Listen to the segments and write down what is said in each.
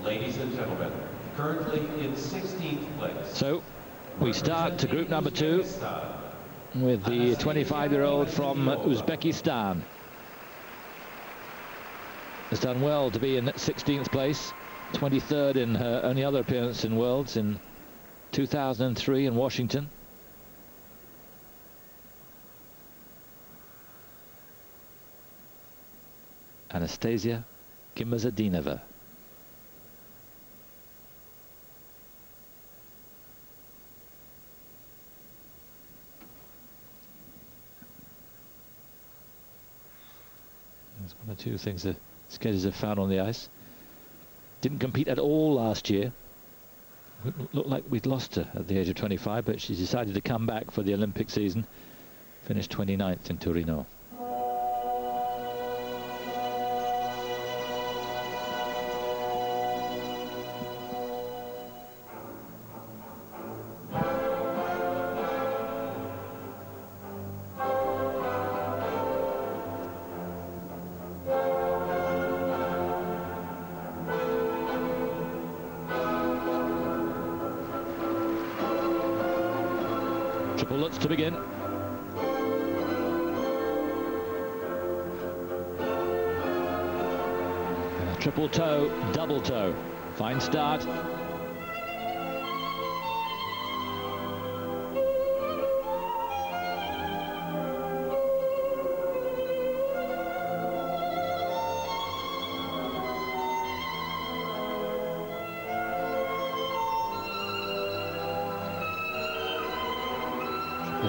Ladies and gentlemen, currently in 16th place. So we start to group number 2 with the 25-year-old from Uzbekistan. Has done well to be in 16th place, 23rd in her only other appearance in Worlds in 2003 in Washington. Anastasia Gimazetdinova. There's one or two things the skaters have found on the ice. Didn't compete at all last year. Looked like we'd lost her at the age of 25, but she decided to come back for the Olympic season. Finished 29th in Torino. Triple lutz to begin. And a triple toe, double toe. Fine start.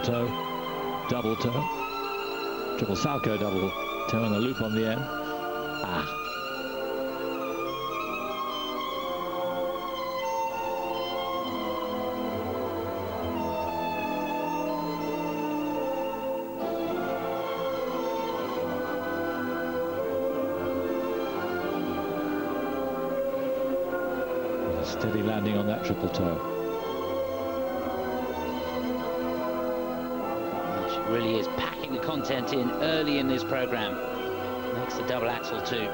Toe, double toe, triple salchow, double toe, and a loop on the end. A steady landing on that triple toe. Really is packing the content in early in this program. Makes the double axel too.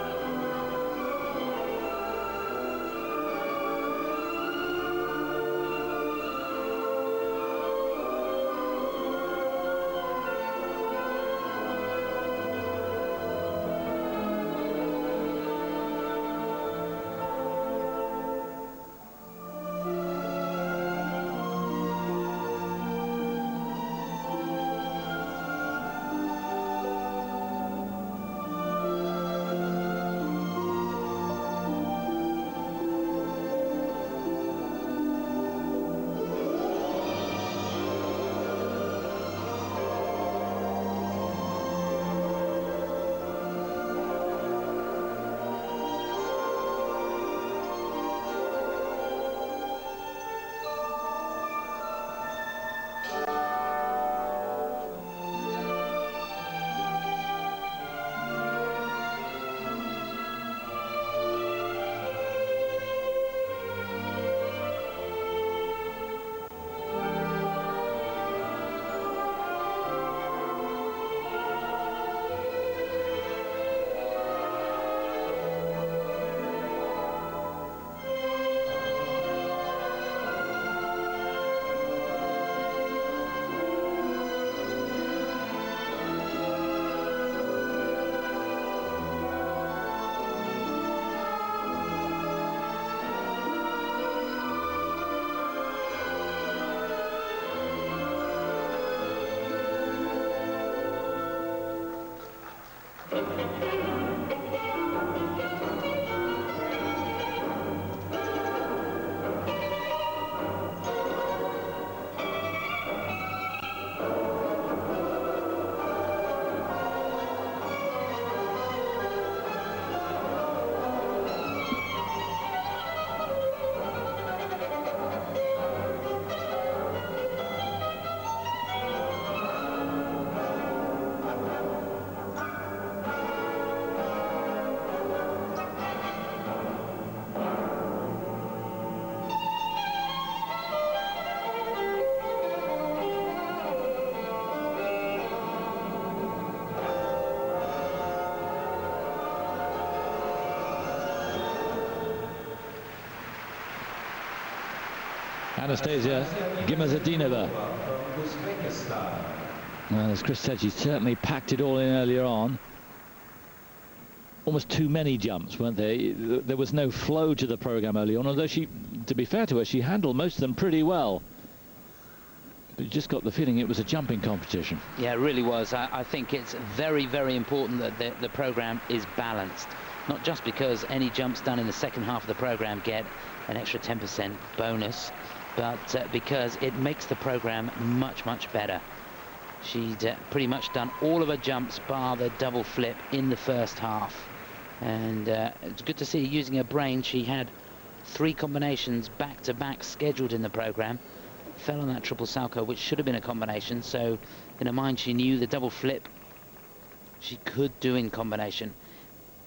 Anastasia Gimazetdinova. As Chris said, she certainly packed it all in earlier on. Almost too many jumps, weren't there? There was no flow to the program early on, although she, to be fair to her, she handled most of them pretty well. But you just got the feeling it was a jumping competition. Yeah, it really was. I think it's very, very important that the program is balanced. Not just because any jumps done in the second half of the program get an extra 10% bonus, but because it makes the program much, much better. She'd pretty much done all of her jumps bar the double flip in the first half. And it's good to see her using her brain. She had 3 combinations back-to-back scheduled in the program. Fell on that triple salchow, which should have been a combination. So in her mind, she knew the double flip she could do in combination.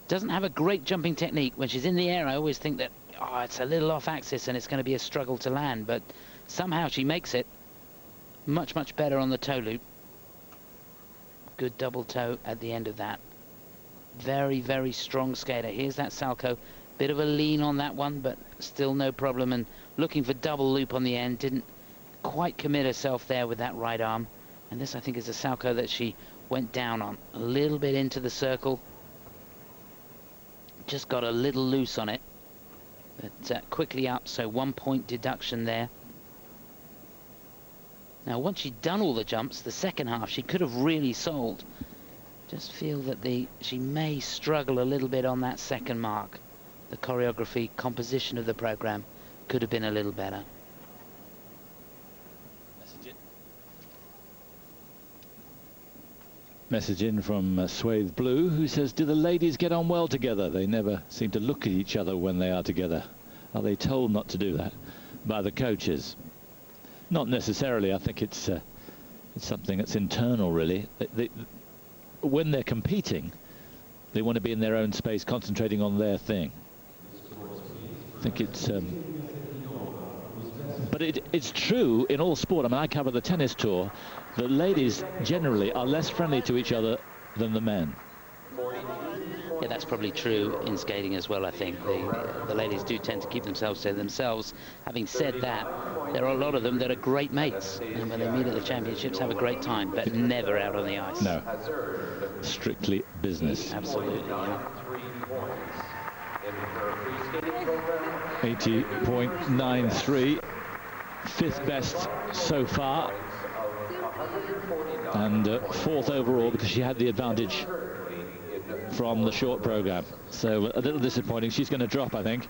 Doesn't have a great jumping technique. When she's in the air, I always think that, oh, it's a little off axis and it's going to be a struggle to land. But somehow she makes it much, much better on the toe loop. Good double toe at the end of that. Very, very strong skater. Here's that salchow. Bit of a lean on that one, but still no problem. And looking for double loop on the end. Didn't quite commit herself there with that right arm. And this, I think, is a salchow that she went down on. A little bit into the circle. Just got a little loose on it. But quickly up, so 1 point deduction there. Now, once she'd done all the jumps, the second half, she could have really sold. Just feel that she may struggle a little bit on that second mark. The choreography, composition of the program could have been a little better. Message in from Swathe Blue, who says, do the ladies get on well together? They never seem to look at each other when they are together. Are they told not to do that by the coaches? Not necessarily. I think it's something that's internal, really. When they're competing, they want to be in their own space, concentrating on their thing. I think it's... but it's true in all sport. I mean, I cover the tennis tour. The ladies generally are less friendly to each other than the men. Yeah, that's probably true in skating as well, I think. The ladies do tend to keep themselves to themselves. Having said that, there are a lot of them that are great mates. And when they meet at the championships, have a great time, but never out on the ice. No. Strictly business. Absolutely, yeah. 80.93. 5th best so far. And 4th overall, because she had the advantage from the short program. So a little disappointing. She's going to drop, I think.